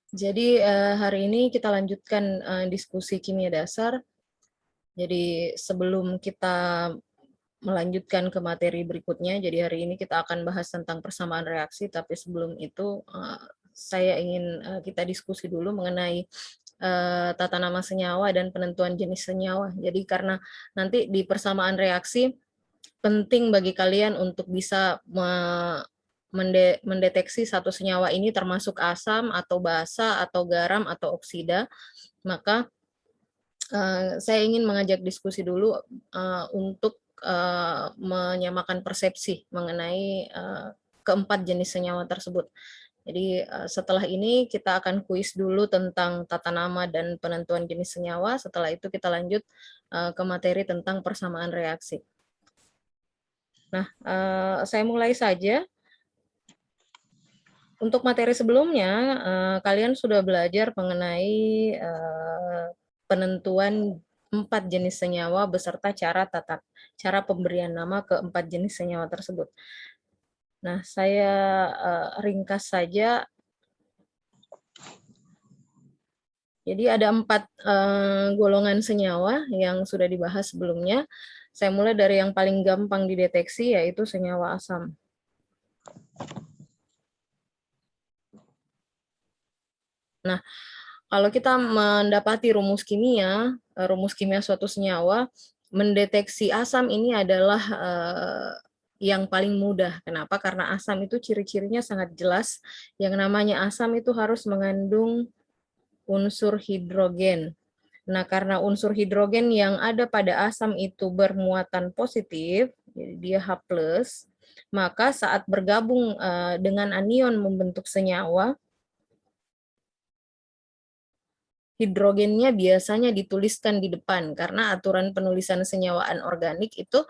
Jadi hari ini kita lanjutkan diskusi kimia dasar. Jadi sebelum kita melanjutkan ke materi berikutnya, jadi hari ini kita akan bahas tentang persamaan reaksi, tapi sebelum itu saya ingin kita diskusi dulu mengenai tata nama senyawa dan penentuan jenis senyawa. Jadi karena nanti di persamaan reaksi penting bagi kalian untuk bisa mendeteksi satu senyawa ini termasuk asam atau basa atau garam atau oksida, maka saya ingin mengajak diskusi dulu untuk menyamakan persepsi mengenai keempat jenis senyawa tersebut. Jadi setelah ini kita akan kuis dulu tentang tata nama dan penentuan jenis senyawa, setelah itu kita lanjut ke materi tentang persamaan reaksi. Nah, saya mulai saja. Untuk materi sebelumnya, kalian sudah belajar mengenai penentuan 4 jenis senyawa beserta cara pemberian nama ke 4 jenis senyawa tersebut. Nah, saya ringkas saja. Jadi ada 4 golongan senyawa yang sudah dibahas sebelumnya. Saya mulai dari yang paling gampang dideteksi, yaitu senyawa asam. Nah, kalau kita mendapati rumus kimia suatu senyawa, mendeteksi asam ini adalah yang paling mudah. Kenapa? Karena asam itu ciri-cirinya sangat jelas. Yang namanya asam itu harus mengandung unsur hidrogen. Nah, karena unsur hidrogen yang ada pada asam itu bermuatan positif, jadi dia H+, maka saat bergabung dengan anion membentuk senyawa, hidrogennya biasanya dituliskan di depan, karena aturan penulisan senyawa anorganik itu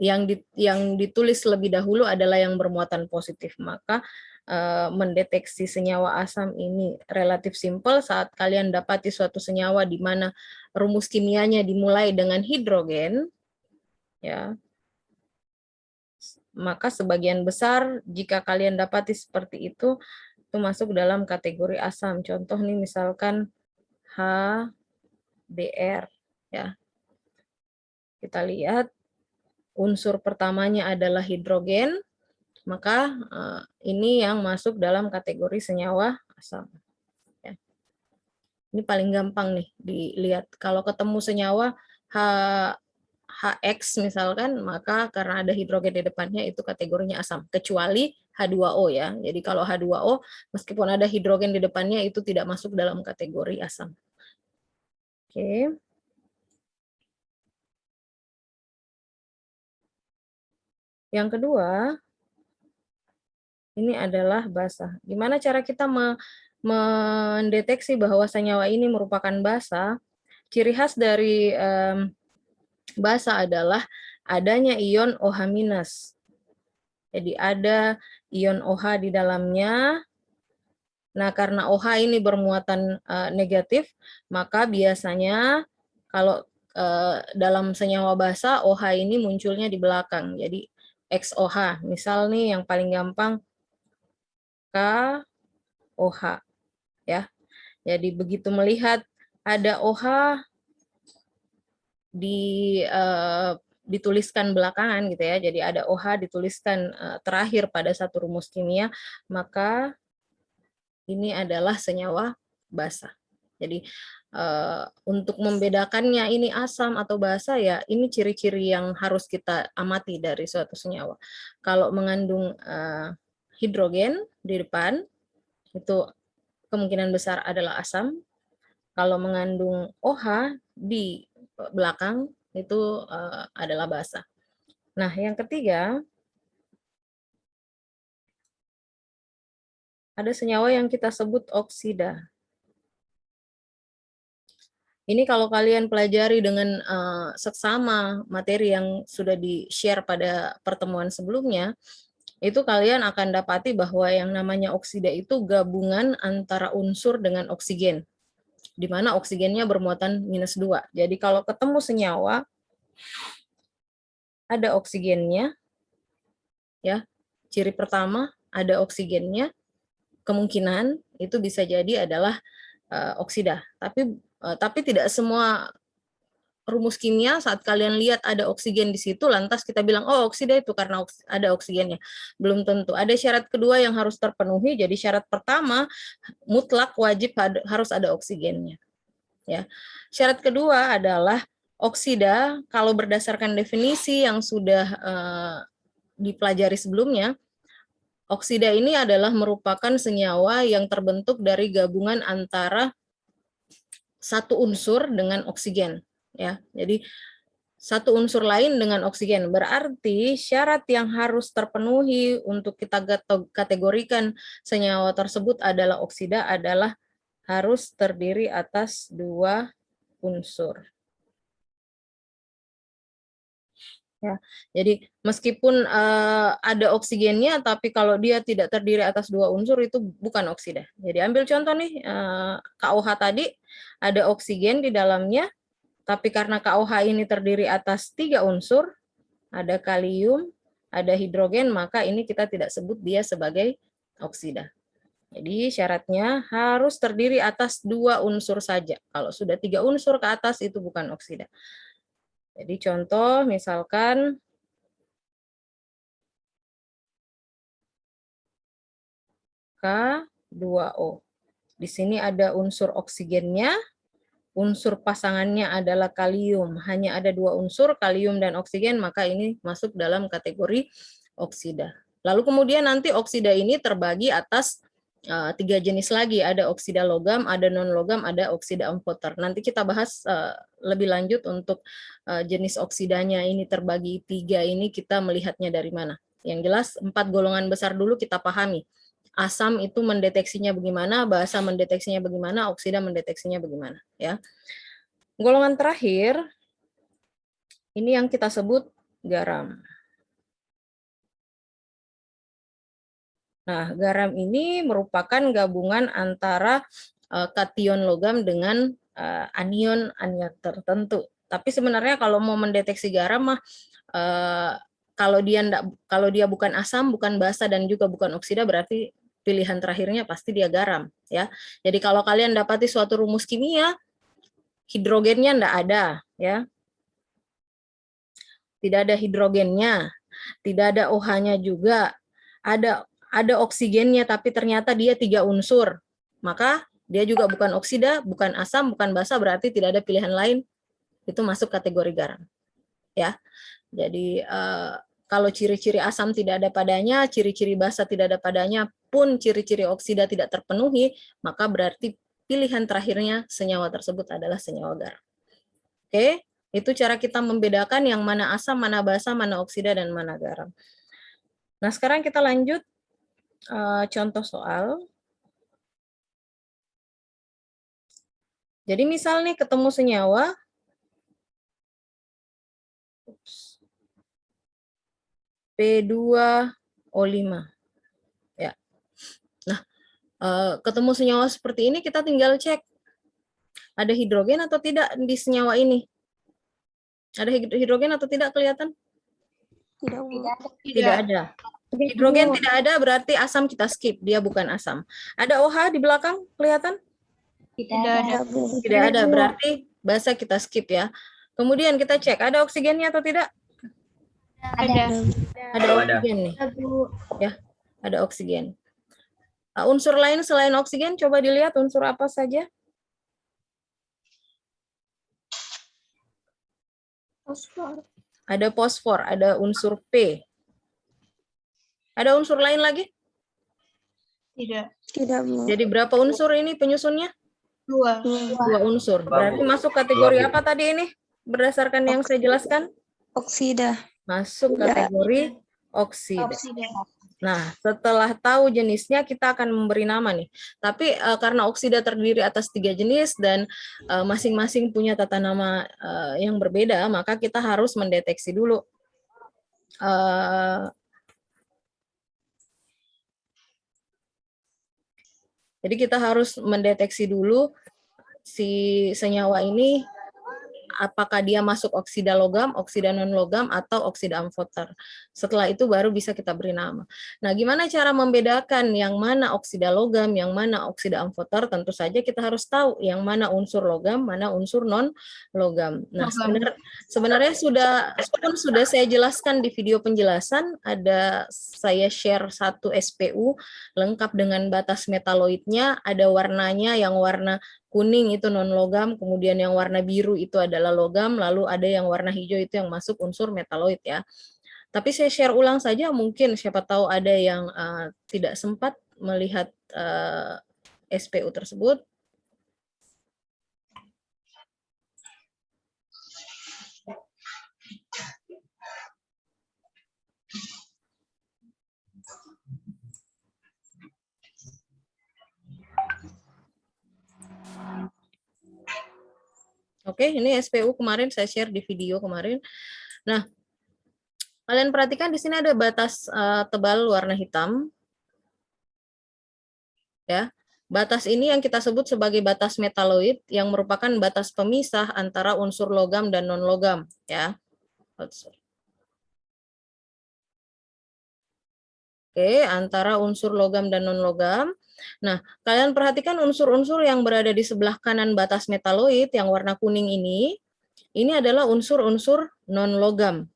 yang ditulis lebih dahulu adalah yang bermuatan positif. Maka mendeteksi senyawa asam ini relatif simpel saat kalian dapati suatu senyawa di mana rumus kimianya dimulai dengan hidrogen, ya. Maka sebagian besar jika kalian dapati seperti itu masuk dalam kategori asam. Contoh nih misalkan HBr, ya. Kita lihat unsur pertamanya adalah hidrogen, maka ini yang masuk dalam kategori senyawa asam. Ya. Ini paling gampang nih dilihat. Kalau ketemu senyawa HX misalkan, maka karena ada hidrogen di depannya itu kategorinya asam, kecuali H2O ya. Jadi kalau H2O meskipun ada hidrogen di depannya itu tidak masuk dalam kategori asam. Oke. Yang kedua, ini adalah basa. Gimana cara kita mendeteksi bahwa senyawa ini merupakan basa? Ciri khas dari basa adalah adanya ion OH-. Jadi ada ion OH di dalamnya. Nah, karena OH ini bermuatan negatif, maka biasanya kalau dalam senyawa basa OH ini munculnya di belakang. Jadi XOH. Misal nih yang paling gampang KOH, ya. Jadi begitu melihat ada OH dituliskan belakangan gitu ya. Jadi ada OH dituliskan terakhir pada satu rumus kimia, maka ini adalah senyawa basa. Jadi untuk membedakannya ini asam atau basa, ya ini ciri-ciri yang harus kita amati dari suatu senyawa. Kalau mengandung hidrogen di depan, itu kemungkinan besar adalah asam. Kalau mengandung OH di belakang, itu adalah basa. Nah, yang ketiga, ada senyawa yang kita sebut oksida. Ini kalau kalian pelajari dengan seksama materi yang sudah di-share pada pertemuan sebelumnya, itu kalian akan dapati bahwa yang namanya oksida itu gabungan antara unsur dengan oksigen, di mana oksigennya bermuatan -2. Jadi kalau ketemu senyawa, ada oksigennya, ya, ciri pertama ada oksigennya, kemungkinan itu bisa jadi adalah oksida. Tapi tidak semua rumus kimia saat kalian lihat ada oksigen di situ lantas kita bilang oh oksida itu karena ada oksigennya. Belum tentu. Ada syarat kedua yang harus terpenuhi. Jadi syarat pertama mutlak wajib harus ada oksigennya. Ya. Syarat kedua adalah oksida kalau berdasarkan definisi yang sudah dipelajari sebelumnya, oksida ini adalah merupakan senyawa yang terbentuk dari gabungan antara satu unsur dengan oksigen. Ya, jadi satu unsur lain dengan oksigen. Berarti syarat yang harus terpenuhi untuk kita kategorikan senyawa tersebut adalah oksida adalah harus terdiri atas 2 unsur. Ya, jadi meskipun ada oksigennya, tapi kalau dia tidak terdiri atas 2 unsur itu bukan oksida. Jadi ambil contoh nih, KOH tadi ada oksigen di dalamnya, tapi karena KOH ini terdiri atas 3 unsur, ada kalium, ada hidrogen, maka ini kita tidak sebut dia sebagai oksida. Jadi syaratnya harus terdiri atas 2 unsur saja. Kalau sudah 3 unsur ke atas itu bukan oksida. Jadi contoh misalkan K2O. Di sini ada unsur oksigennya, unsur pasangannya adalah kalium. Hanya ada 2 unsur, kalium dan oksigen, maka ini masuk dalam kategori oksida. Lalu kemudian nanti oksida ini terbagi atas 3 jenis lagi, ada oksida logam, ada non-logam, ada oksida empoter. Nanti kita bahas lebih lanjut untuk jenis oksidanya ini terbagi 3 ini kita melihatnya dari mana. Yang jelas 4 golongan besar dulu kita pahami. Asam itu mendeteksinya bagaimana, basa mendeteksinya bagaimana, oksida mendeteksinya bagaimana. Ya. Golongan terakhir, ini yang kita sebut garam. Nah, garam ini merupakan gabungan antara kation logam dengan anion tertentu. Tapi sebenarnya kalau mau mendeteksi garam mah kalau dia bukan asam, bukan basa dan juga bukan oksida berarti pilihan terakhirnya pasti dia garam ya. Jadi kalau kalian dapati suatu rumus kimia hidrogennya enggak ada ya. Tidak ada hidrogennya, tidak ada OH-nya juga. Ada oksigennya tapi ternyata dia 3 unsur, maka dia juga bukan oksida, bukan asam, bukan basa, berarti tidak ada pilihan lain, itu masuk kategori garam. Ya, jadi kalau ciri-ciri asam tidak ada padanya, ciri-ciri basa tidak ada padanya, pun ciri-ciri oksida tidak terpenuhi, maka berarti pilihan terakhirnya senyawa tersebut adalah senyawa garam. Oke, itu cara kita membedakan yang mana asam, mana basa, mana oksida, dan mana garam. Nah, sekarang kita lanjut. Contoh soal. Jadi misal nih ketemu senyawa P2O5. Ya. Nah, ketemu senyawa seperti ini kita tinggal cek ada hidrogen atau tidak di senyawa ini. Ada hidrogen atau tidak kelihatan? Tidak ada. Hidrogen tidak ada berarti asam kita skip, dia bukan asam. Ada OH di belakang kelihatan? Tidak ada, berarti basa kita skip ya. Kemudian kita cek ada oksigennya atau tidak? Ada oksigen nih. Ya, ada oksigen. Unsur lain selain oksigen coba dilihat unsur apa saja? Fosfor. Ada fosfor, ada unsur P. Ada unsur lain lagi? Tidak. Jadi berapa unsur ini penyusunnya? 2. 2 unsur. Berarti masuk kategori apa tadi ini? Berdasarkan yang saya jelaskan? Oksida. Masuk kategori oksida. Nah, setelah tahu jenisnya kita akan memberi nama nih. Tapi karena oksida terdiri atas 3 jenis dan masing-masing punya tata nama yang berbeda, maka kita harus mendeteksi dulu jadi kita harus mendeteksi dulu si senyawa ini apakah dia masuk oksida logam, oksida non logam, atau oksida amfoter. Setelah itu baru bisa kita beri nama. Nah, gimana cara membedakan yang mana oksida logam, yang mana oksida amfoter? Tentu saja kita harus tahu yang mana unsur logam, mana unsur non logam. Nah, sebenarnya sudah saya jelaskan di video penjelasan, ada saya share satu SPU lengkap dengan batas metaloidnya, ada warnanya, yang warna kuning itu non logam, kemudian yang warna biru itu adalah logam, lalu ada yang warna hijau itu yang masuk unsur metaloid ya. Tapi saya share ulang saja, mungkin siapa tahu ada yang tidak sempat melihat SPU tersebut. Oke, ini SPU kemarin saya share di video kemarin. Nah, kalian perhatikan di sini ada batas tebal warna hitam. Ya. Batas ini yang kita sebut sebagai batas metaloid yang merupakan batas pemisah antara unsur logam dan non-logam, ya. Oke, antara unsur logam dan non-logam. Nah, kalian perhatikan unsur-unsur yang berada di sebelah kanan batas metaloid yang warna kuning ini adalah unsur-unsur non-logam.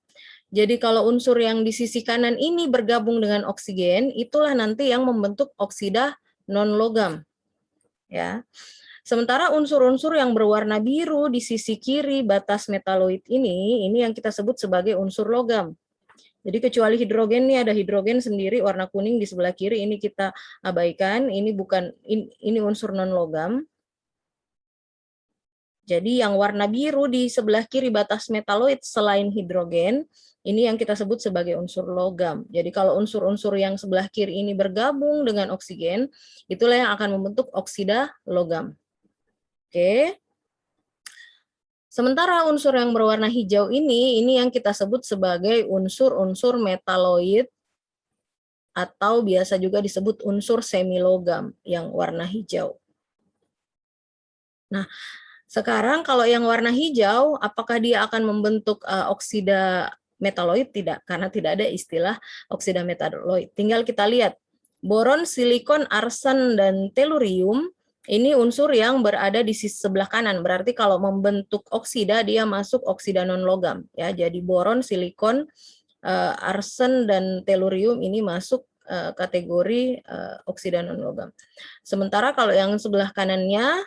Jadi kalau unsur yang di sisi kanan ini bergabung dengan oksigen, itulah nanti yang membentuk oksida non-logam. Ya. Sementara unsur-unsur yang berwarna biru di sisi kiri batas metaloid ini yang kita sebut sebagai unsur logam. Jadi kecuali hidrogen, nih ada hidrogen sendiri warna kuning di sebelah kiri, ini kita abaikan, ini bukan, ini unsur non-logam. Jadi yang warna biru di sebelah kiri batas metaloid selain hidrogen, ini yang kita sebut sebagai unsur logam. Jadi kalau unsur-unsur yang sebelah kiri ini bergabung dengan oksigen, itulah yang akan membentuk oksida logam. Oke. Sementara unsur yang berwarna hijau ini yang kita sebut sebagai unsur-unsur metaloid atau biasa juga disebut unsur semilogam yang warna hijau. Nah, sekarang kalau yang warna hijau, apakah dia akan membentuk oksida metaloid? Tidak, karena tidak ada istilah oksida metaloid. Tinggal kita lihat, boron, silikon, arsen, dan tellurium, ini unsur yang berada di sisi sebelah kanan. Berarti kalau membentuk oksida, dia masuk oksida non-logam. Ya, jadi boron, silikon, arsen, dan tellurium ini masuk kategori oksida non-logam. Sementara kalau yang sebelah kanannya,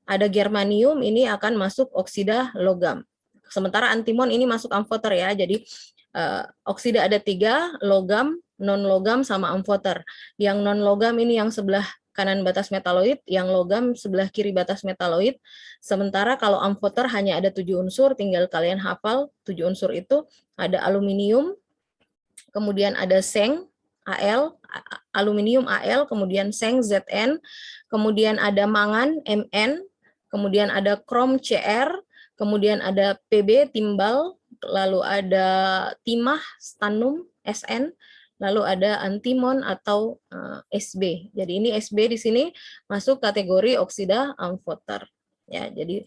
ada germanium, ini akan masuk oksida logam. Sementara antimon ini masuk amfoter ya. Jadi oksida ada 3, logam, non-logam, sama amfoter. Yang non-logam ini yang sebelah kanan batas metaloid, yang logam sebelah kiri batas metaloid. Sementara kalau amfoter hanya ada 7 unsur, tinggal kalian hafal 7 unsur itu. Ada aluminium, kemudian ada seng, Al, aluminium Al, kemudian seng Zn, kemudian ada mangan Mn, kemudian ada krom Cr, kemudian ada Pb timbal, lalu ada timah stannum Sn, lalu ada antimon atau Sb. Jadi ini Sb di sini masuk kategori oksida amfoter. Ya, jadi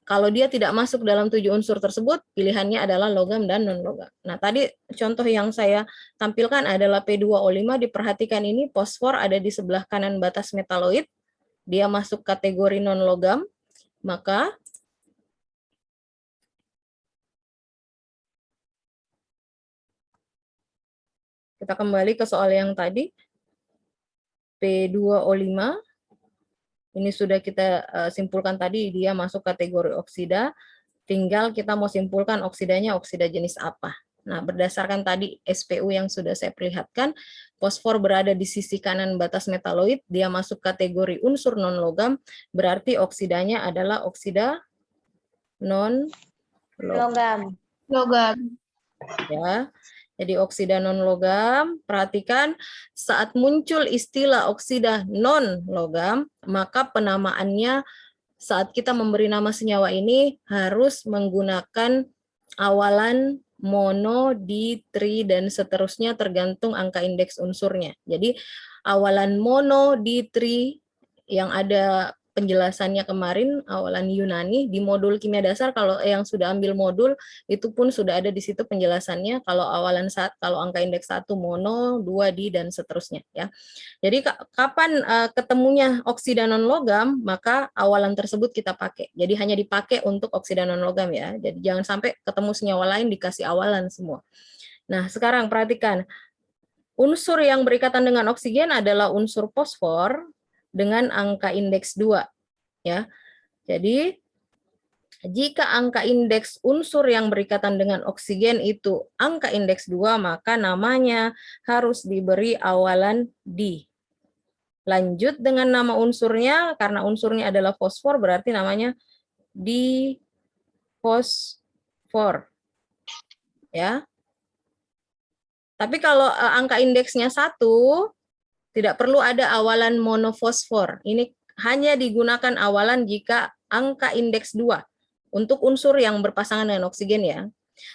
kalau dia tidak masuk dalam 7 unsur tersebut, pilihannya adalah logam dan non-logam. Nah, tadi contoh yang saya tampilkan adalah P2O5, diperhatikan ini fosfor ada di sebelah kanan batas metaloid, dia masuk kategori non-logam, maka kita kembali ke soal yang tadi, P2O5, ini sudah kita simpulkan tadi, dia masuk kategori oksida, tinggal kita mau simpulkan oksidanya oksida jenis apa. Nah, berdasarkan tadi SPU yang sudah saya perlihatkan, fosfor berada di sisi kanan batas metaloid, dia masuk kategori unsur non-logam, berarti oksidanya adalah oksida non-logam. Logam. Ya. Jadi oksida non-logam, perhatikan saat muncul istilah oksida non-logam, maka penamaannya saat kita memberi nama senyawa ini harus menggunakan awalan mono, di, tri, dan seterusnya tergantung angka indeks unsurnya. Jadi awalan mono, di, tri yang ada penjelasannya kemarin awalan Yunani di modul kimia dasar. Kalau yang sudah ambil modul itu pun sudah ada di situ penjelasannya. Kalau kalau angka indeks 1 mono, 2 di dan seterusnya ya. Jadi kapan ketemunya oksida non logam, maka awalan tersebut kita pakai. Jadi hanya dipakai untuk oksida non logam ya. Jadi jangan sampai ketemu senyawa lain dikasih awalan semua. Nah, sekarang perhatikan. Unsur yang berikatan dengan oksigen adalah unsur fosfor dengan angka indeks 2 ya. Jadi jika angka indeks unsur yang berikatan dengan oksigen itu angka indeks 2, maka namanya harus diberi awalan di. Lanjut dengan nama unsurnya, karena unsurnya adalah fosfor berarti namanya di fosfor. Ya. Tapi kalau angka indeksnya 1, tidak perlu ada awalan monofosfor. Ini hanya digunakan awalan jika angka indeks 2 untuk unsur yang berpasangan dengan oksigen ya.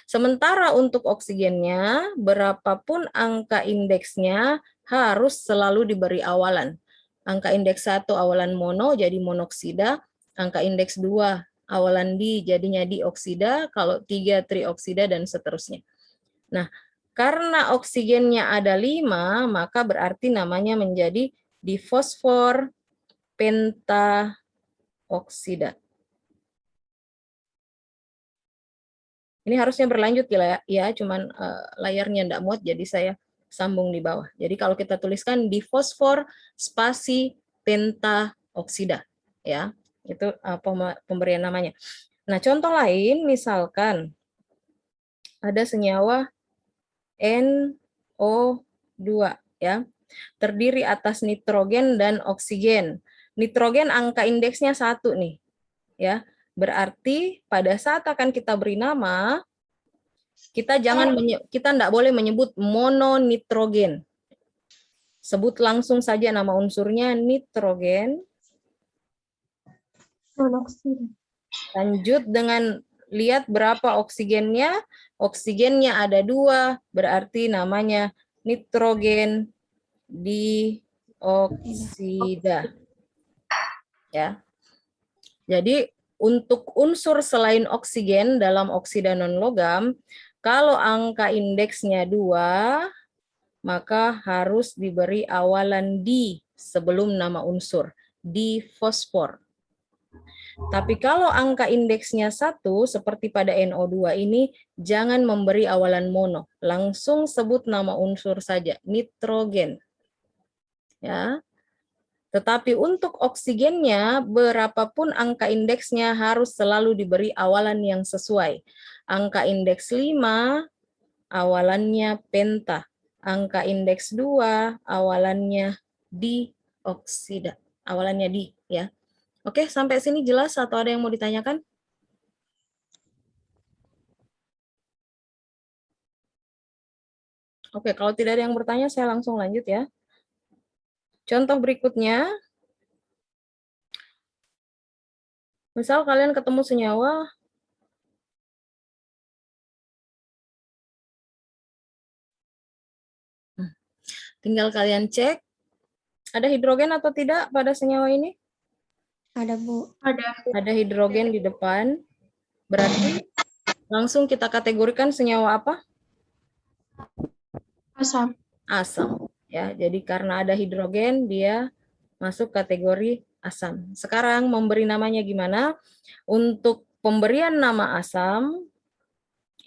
Sementara untuk oksigennya, berapapun angka indeksnya harus selalu diberi awalan. Angka indeks 1 awalan mono jadi monoksida, angka indeks 2 awalan di jadinya dioksida, kalau 3 trioksida dan seterusnya. Nah, karena oksigennya ada 5, maka berarti namanya menjadi difosfor pentaoksida. Ini harusnya berlanjut ya, cuman layarnya enggak muat jadi saya sambung di bawah. Jadi kalau kita tuliskan difosfor spasi pentaoksida ya. Itu pemberian namanya. Nah, contoh lain misalkan ada senyawa NO2 ya. Terdiri atas nitrogen dan oksigen. Nitrogen angka indeksnya 1 nih. Ya. Berarti pada saat akan kita beri nama, kita enggak boleh menyebut mononitrogen. Sebut langsung saja nama unsurnya nitrogen. Monoksida. Lanjut dengan lihat berapa oksigennya. Oksigennya ada 2, berarti namanya nitrogen dioksida. Ya. Jadi untuk unsur selain oksigen dalam oksida non logam, kalau angka indeksnya 2, maka harus diberi awalan di sebelum nama unsur, di fosfor. Tapi kalau angka indeksnya 1, seperti pada NO2 ini, jangan memberi awalan mono. Langsung sebut nama unsur saja, nitrogen. Ya. Tetapi untuk oksigennya, berapapun angka indeksnya harus selalu diberi awalan yang sesuai. Angka indeks 5, awalannya penta. Angka indeks 2, awalannya dioksida. Awalannya di, ya. Oke, sampai sini jelas atau ada yang mau ditanyakan? Oke, kalau tidak ada yang bertanya, saya langsung lanjut ya. Contoh berikutnya, misal kalian ketemu senyawa, tinggal kalian cek, ada hidrogen atau tidak pada senyawa ini? Ada, Bu. Ada hidrogen di depan, berarti langsung kita kategorikan senyawa apa? Asam. Asam. Ya, jadi karena ada hidrogen, dia masuk kategori asam. Sekarang memberi namanya gimana? Untuk pemberian nama asam,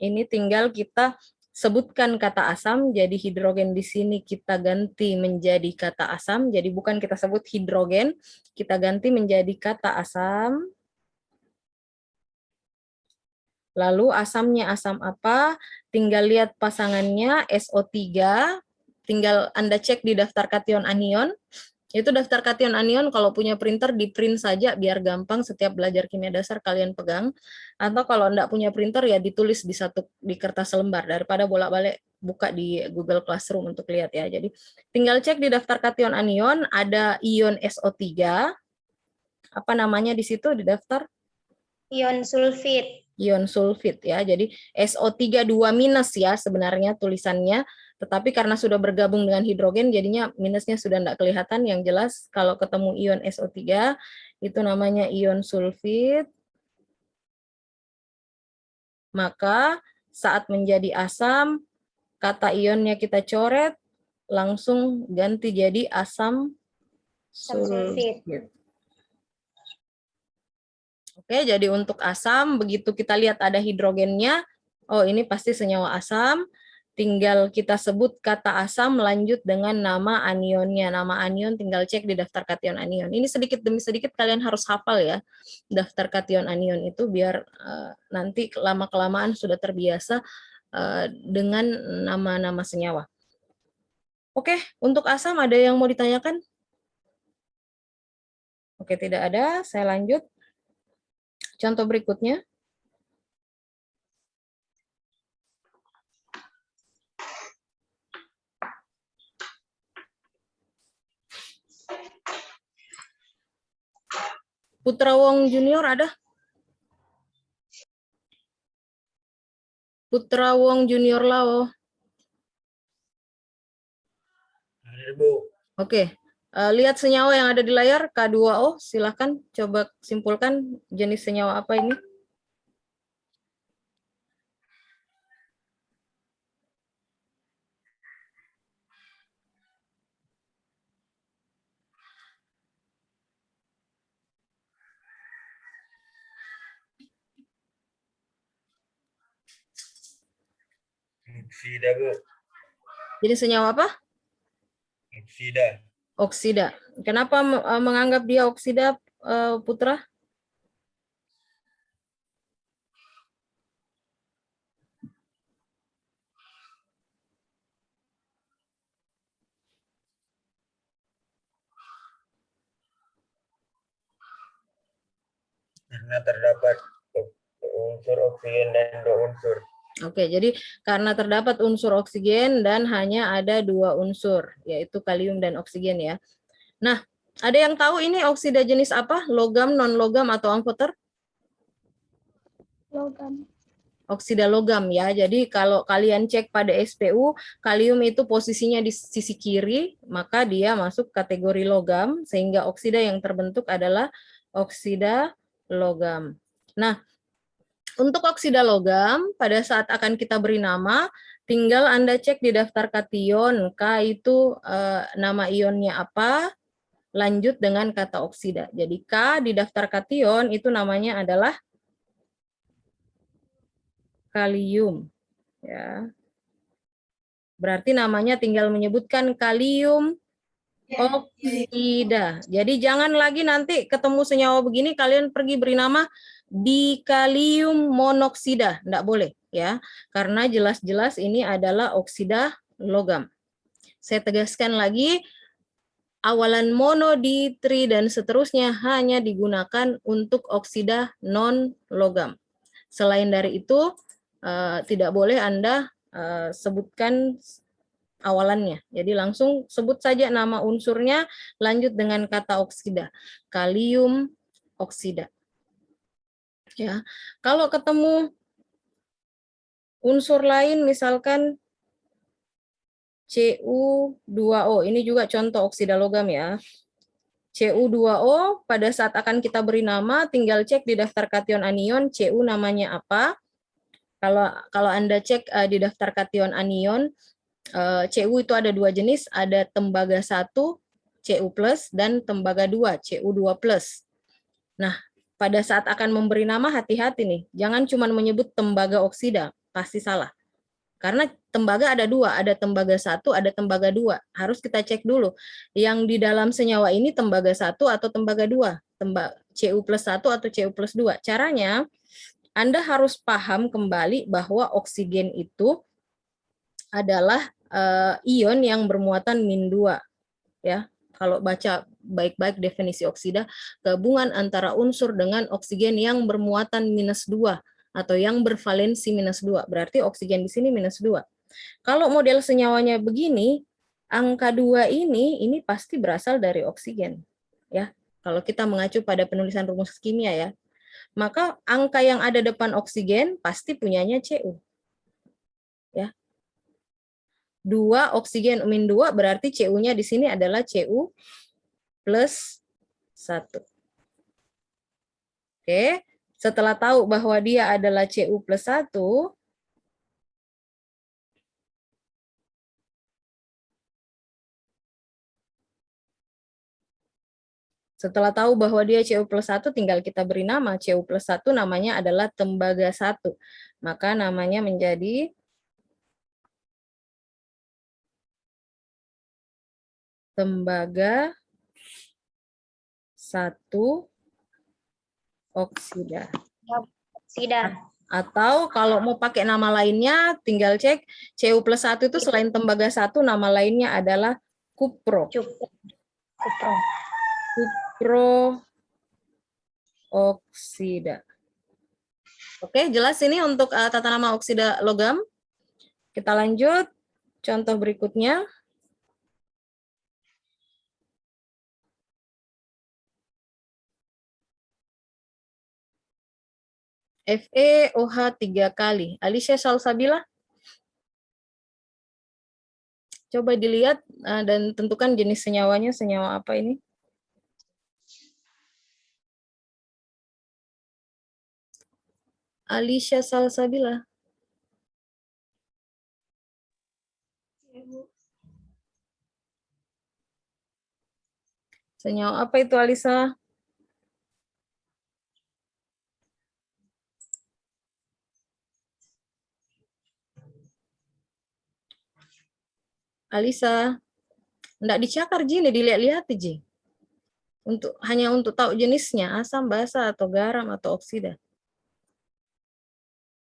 ini tinggal kita sebutkan kata asam, jadi hidrogen di sini kita ganti menjadi kata asam, jadi bukan kita sebut hidrogen, kita ganti menjadi kata asam. Lalu asamnya asam apa? Tinggal lihat pasangannya SO3, tinggal Anda cek di daftar kation anion. Itu daftar kation anion kalau punya printer di print saja biar gampang setiap belajar kimia dasar kalian pegang. Atau kalau enggak punya printer ya ditulis di kertas lembar daripada bolak-balik buka di Google Classroom untuk lihat ya. Jadi tinggal cek di daftar kation anion ada ion SO3. Apa namanya di situ di daftar? Ion sulfit. Ion sulfit ya. Jadi SO3 2- ya sebenarnya tulisannya. Tetapi karena sudah bergabung dengan hidrogen, jadinya minusnya sudah tidak kelihatan. Yang jelas kalau ketemu ion SO3, itu namanya ion sulfit. Maka saat menjadi asam, kata ionnya kita coret, langsung ganti jadi asam sulfit. sulfit. Oke, jadi untuk asam, begitu kita lihat ada hidrogennya, oh ini pasti senyawa asam, tinggal kita sebut kata asam lanjut dengan nama anionnya. Nama anion tinggal cek di daftar kation anion. Ini sedikit demi sedikit kalian harus hafal ya, daftar kation anion itu biar nanti lama-kelamaan sudah terbiasa dengan nama-nama senyawa. Oke, untuk asam ada yang mau ditanyakan? Oke, tidak ada, saya lanjut. Contoh berikutnya. Putra Wong Junior ada? Putra Wong Junior Lao. Ada, Bu. Oke. Lihat senyawa yang ada di layar, K2O, silahkan coba simpulkan jenis senyawa apa ini. Oksida, Bu. Jenis senyawa apa? Oksida. Oksida. Kenapa menganggap dia oksida, Putra? Karena terdapat unsur oksigen dan 2 unsur. Oke, jadi karena terdapat unsur oksigen dan hanya ada 2 unsur, yaitu kalium dan oksigen ya. Nah, ada yang tahu ini oksida jenis apa? Logam, non-logam, atau amfoter? Logam. Oksida logam ya. Jadi kalau kalian cek pada SPU, kalium itu posisinya di sisi kiri, maka dia masuk kategori logam, sehingga oksida yang terbentuk adalah oksida logam. Nah, untuk oksida logam, pada saat akan kita beri nama, tinggal Anda cek di daftar kation, K itu nama ionnya apa, lanjut dengan kata oksida. Jadi K di daftar kation itu namanya adalah kalium. Ya. Berarti namanya tinggal menyebutkan kalium oksida. Jadi jangan lagi nanti ketemu senyawa begini kalian pergi beri nama dikalium monoksida, enggak boleh ya. Karena jelas-jelas ini adalah oksida logam. Saya tegaskan lagi, awalan mono, di, tri, dan seterusnya hanya digunakan untuk oksida non-logam. Selain dari itu, tidak boleh Anda sebutkan awalannya. Jadi langsung sebut saja nama unsurnya, lanjut dengan kata oksida. Kalium oksida. Ya, kalau ketemu unsur lain misalkan Cu2O, ini juga contoh oksida logam ya. Cu2O pada saat akan kita beri nama tinggal cek di daftar kation anion Cu namanya apa. Kalau Anda cek di daftar kation anion Cu itu ada 2 jenis, ada tembaga 1 Cu+, dan tembaga 2 Cu2+. Nah, pada saat akan memberi nama hati-hati nih, jangan cuma menyebut tembaga oksida, pasti salah. Karena tembaga ada 2, ada tembaga 1, ada tembaga 2. Harus kita cek dulu, yang di dalam senyawa ini tembaga 1 atau tembaga 2, Cu+1 atau Cu+2. Caranya, Anda harus paham kembali bahwa oksigen itu adalah ion yang bermuatan -2. Ya, kalau baca baik-baik definisi oksida, gabungan antara unsur dengan oksigen yang bermuatan -2 atau yang bervalensi -2. Berarti oksigen di sini -2. Kalau model senyawanya begini, angka 2 ini pasti berasal dari oksigen. Ya, kalau kita mengacu pada penulisan rumus kimia ya. Maka angka yang ada depan oksigen pasti punyanya Cu. Ya. 2 oksigen -2 berarti Cu-nya di sini adalah Cu+1. Oke, setelah tahu bahwa dia adalah Cu+1, setelah tahu bahwa dia Cu+1, tinggal kita beri nama. Cu+1 namanya adalah tembaga 1. Maka namanya menjadi tembaga 1 oksida. Oksida. Atau kalau mau pakai nama lainnya, tinggal cek Cu+1 itu selain tembaga 1, nama lainnya adalah kupro. Kupro. Kupro oksida. Oke, jelas ini untuk tata nama oksida logam. Kita lanjut, contoh berikutnya. FeOH 3 kali. Alicia Salsabila? Coba dilihat dan tentukan jenis senyawanya, senyawa apa ini? Alicia Salsabila. Senyawa apa itu, Alisa? Alisa, enggak dicakar Ji, dilihat-lihat Ji. Hanya untuk tahu jenisnya, asam, basa, atau garam, atau oksida.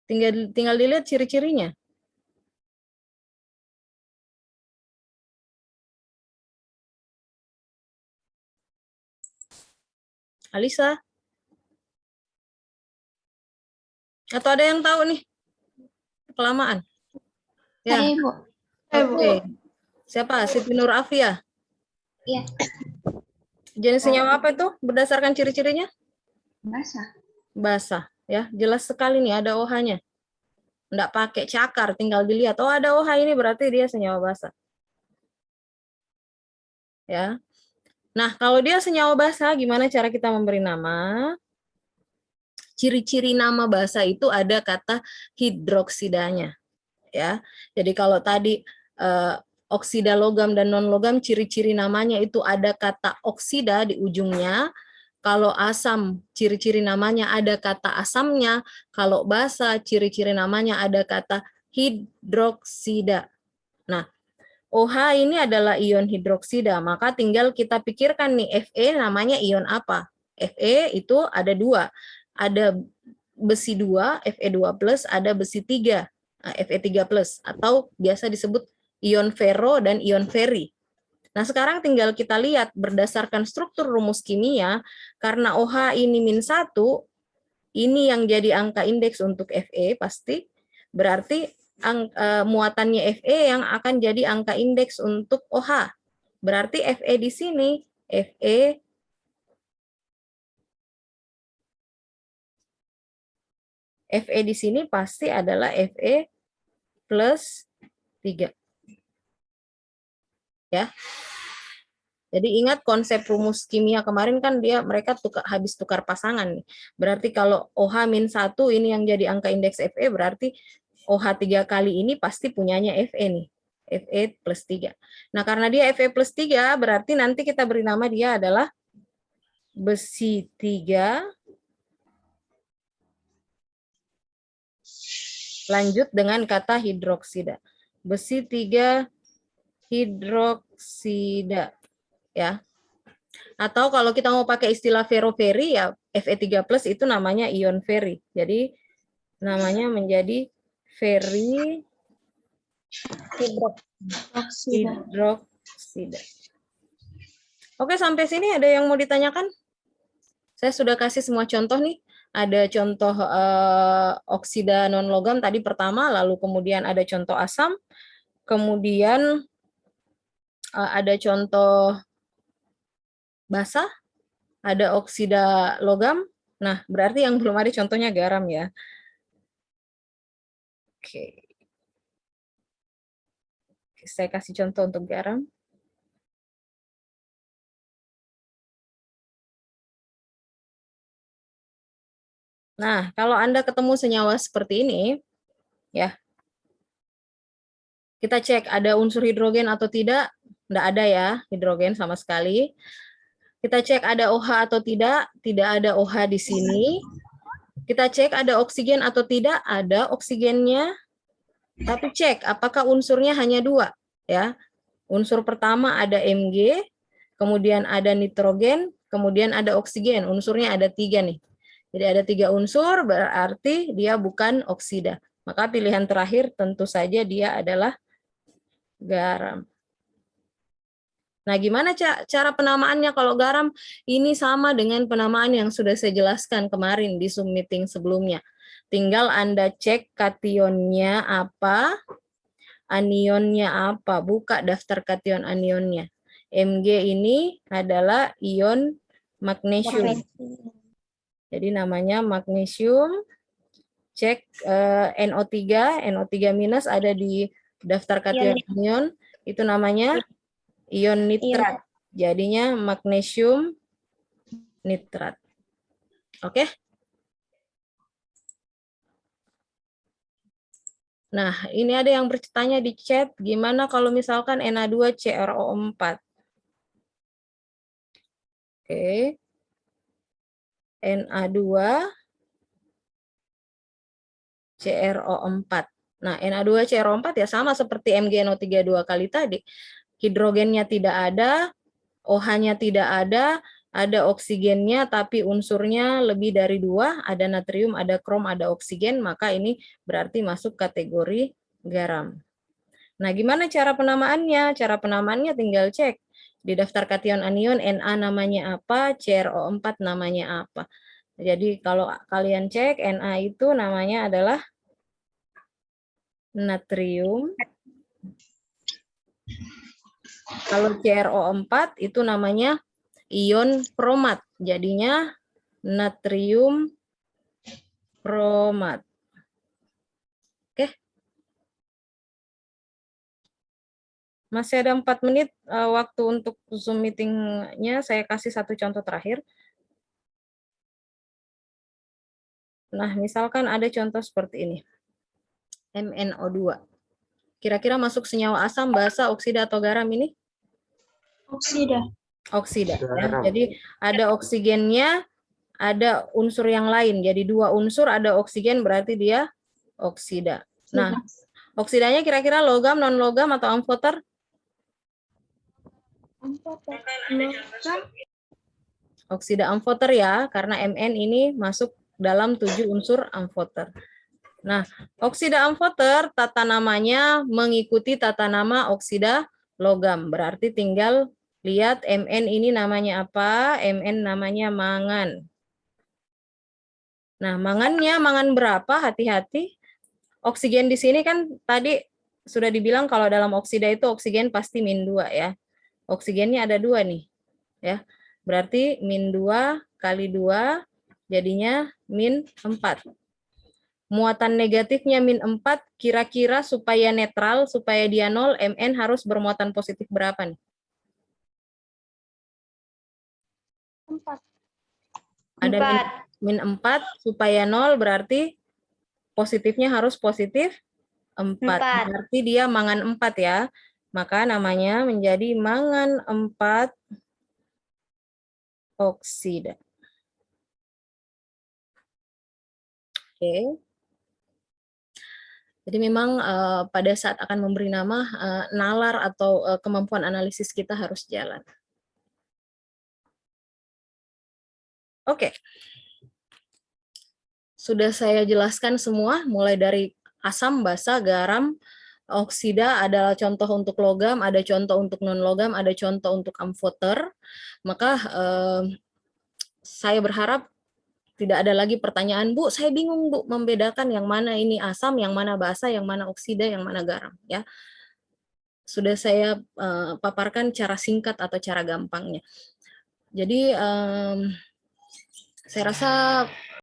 Tinggal dilihat ciri-cirinya. Alisa? Atau ada yang tahu nih? Kelamaan. Ya. Saya, Bu. Oke. Siapa? Siti Nur Afia. Iya. Jenis senyawa apa itu berdasarkan ciri-cirinya? Basah. Basah. Ya, jelas sekali nih ada OH-nya. Enggak pakai cakar, tinggal dilihat. Oh, ada OH ini berarti dia senyawa basah. Ya. Nah, kalau dia senyawa basah, gimana cara kita memberi nama? Ciri-ciri nama basah itu ada kata hidroksidanya. Ya. Jadi kalau tadi oksida logam dan non logam, ciri-ciri namanya itu ada kata oksida di ujungnya. Kalau asam, ciri-ciri namanya ada kata asamnya. Kalau basa, ciri-ciri namanya ada kata hidroksida. Nah, OH ini adalah ion hidroksida, maka tinggal kita pikirkan nih, Fe namanya ion apa? Fe itu ada dua, ada besi 2, Fe2+, ada besi 3, Fe3+, atau biasa disebut ion ferro dan ion feri. Nah, sekarang tinggal kita lihat berdasarkan struktur rumus kimia, karena OH ini -1, ini yang jadi angka indeks untuk Fe pasti, berarti muatannya Fe yang akan jadi angka indeks untuk OH. Berarti Fe di sini, Fe di sini pasti adalah Fe+3. Ya. Jadi ingat konsep rumus kimia kemarin kan mereka habis tukar pasangan nih. Berarti kalau OH -1 ini yang jadi angka indeks Fe, berarti OH 3 kali ini pasti punyanya Fe nih. Fe+3. Nah, karena dia Fe+3, berarti nanti kita beri nama dia adalah besi 3 lanjut dengan kata hidroksida. Besi 3 hidroksida. Ya. Atau kalau kita mau pakai istilah ferroferi, ya Fe3+ itu namanya ion feri. Jadi namanya menjadi feri hidroksida. Oke, sampai sini ada yang mau ditanyakan? Saya sudah kasih semua contoh nih. Ada contoh oksida non logam tadi pertama, lalu kemudian ada contoh asam, kemudian ada contoh basa, ada oksida logam. Nah, berarti yang belum ada contohnya garam ya. Oke. Saya kasih contoh untuk garam. Nah, kalau Anda ketemu senyawa seperti ini, ya, kita cek ada unsur hidrogen atau tidak. Tidak ada ya, hidrogen sama sekali. Kita cek ada OH atau tidak ada OH di sini. Kita cek ada oksigen atau tidak, ada oksigennya. Tapi cek apakah unsurnya hanya 2, ya. Unsur pertama ada Mg, kemudian ada nitrogen, kemudian ada oksigen. Unsurnya ada 3 nih. Jadi ada 3 unsur, berarti dia bukan oksida. Maka pilihan terakhir tentu saja dia adalah garam. Nah, gimana cara penamaannya kalau garam? Ini sama dengan penamaan yang sudah saya jelaskan kemarin di Zoom meeting sebelumnya. Tinggal Anda cek kationnya apa, anionnya apa, buka daftar kation anionnya. Mg ini adalah ion magnesium. Jadi namanya magnesium. Cek NO3, NO3 minus ada di daftar kation anion, itu namanya ion nitrat. Jadinya magnesium nitrat. Oke? Nah, ini ada yang bertanya di chat, gimana kalau misalkan Na2CrO4? Oke. Na2CrO4. Nah, Na2CrO4 ya sama seperti MgNO3 2 kali tadi. Hidrogennya tidak ada, OH-nya tidak ada oksigennya tapi unsurnya lebih dari 2, ada natrium, ada krom, ada oksigen, maka ini berarti masuk kategori garam. Nah, gimana cara penamaannya? Cara penamaannya tinggal cek. Di daftar kation anion, Na namanya apa, CrO4 namanya apa. Jadi kalau kalian cek, Na itu namanya adalah natrium. Kalau CrO4 itu namanya ion kromat, jadinya natrium kromat. Oke. Masih ada 4 menit waktu untuk Zoom meeting-nya, saya kasih satu contoh terakhir. Nah, misalkan ada contoh seperti ini. MnO2. Kira-kira masuk senyawa asam, basa, oksida, atau garam ini? Oksida. Oksida. Ya. Garam. Jadi ada oksigennya, ada unsur yang lain. Jadi 2 unsur, ada oksigen, berarti dia oksida. Nah, oksidanya kira-kira logam, non-logam, atau amfoter? Oksida amfoter ya, karena Mn ini masuk dalam 7 unsur amfoter. Nah, oksida amfoter tata namanya mengikuti tata nama oksida logam. Berarti tinggal lihat Mn ini namanya apa, Mn namanya mangan. Nah, mangannya mangan berapa? Hati-hati. Oksigen di sini kan tadi sudah dibilang kalau dalam oksida itu oksigen pasti -2 ya. Oksigennya ada 2 nih. Ya. Berarti -2 kali 2 jadinya -4. Muatan negatifnya -4, kira-kira supaya netral, supaya dia 0, Mn harus bermuatan positif berapa nih? 4. Ada -4, supaya 0 berarti positifnya harus positif 4. Berarti dia mangan 4 ya. Maka namanya menjadi mangan 4 oksida. Oke. Jadi memang pada saat akan memberi nama, nalar atau kemampuan analisis kita harus jalan. Oke. Sudah saya jelaskan semua, mulai dari asam, basa, garam, oksida adalah contoh untuk logam, ada contoh untuk non-logam, ada contoh untuk amfoter. Maka saya berharap tidak ada lagi pertanyaan, Bu, saya bingung Bu membedakan yang mana ini asam, yang mana basa, yang mana oksida, yang mana garam. Ya, sudah saya paparkan cara singkat atau cara gampangnya. Jadi saya rasa